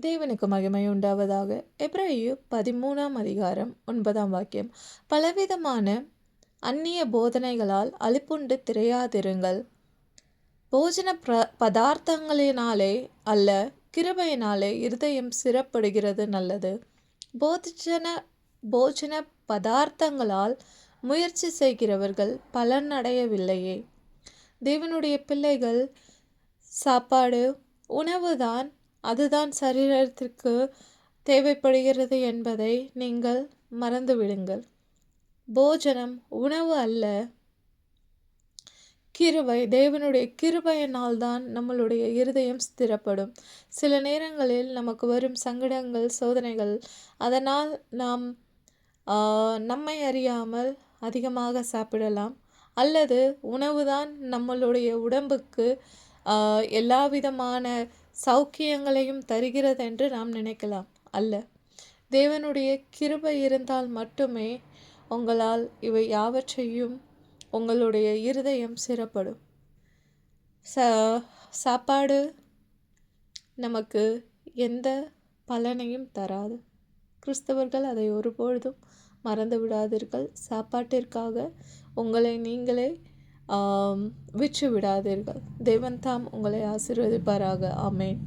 தேவனுக்கு மகிமை உண்டாவதாக. எபிரேயு 13ஆம் அதிகாரம் 9ஆம் வாக்கியம். பலவிதமான அந்நிய போதனைகளால் அலுப்புண்டு திரையாதிருங்கள். போஜன பதார்த்தங்களினாலே அல்ல, கிருபையினாலே இருதயம் சிறப்படுகிறது நல்லது. போஜன பதார்த்தங்களால் முயற்சி செய்கிறவர்கள் பலனடையவில்லையே. தேவனுடைய பிள்ளைகள் சாப்பாடு, உணவுதான், அதுதான் சரீரத்திற்கு தேவைப்படுகிறது என்பதை நீங்கள் மறந்துவிடுங்கள். போஜனம் உணவு அல்ல, கிருபை. தேவனுடைய கிருபையினால் தான் நம்மளுடைய இருதயம் ஸ்திரப்படும். சில நேரங்களில் நமக்கு வரும் சங்கடங்கள், சோதனைகள், அதனால் நாம் நம்மை அறியாமல் அதிகமாக சாப்பிடலாம். அல்லது உணவுதான் நம்மளுடைய உடம்புக்கு எல்லா விதமான சௌக்கியங்களையும் தருகிறது என்று நாம் நினைக்கலாம். அல்ல, தேவனுடைய கிருபை இருந்தால் மட்டுமே உங்களால் இவை யாவற்றையும் உங்களுடைய இருதயம் சிறப்படும். சாப்பாடு நமக்கு எந்த பலனையும் தராது. கிறிஸ்தவர்கள் அதை ஒருபொழுதும் மறந்து விடாதீர்கள். சாப்பாட்டிற்காக உங்களை நீங்களே விற்று விடாதீர்கள். தேவன் தாம் உங்களை ஆசீர்வதிப்பாராக. ஆமென்.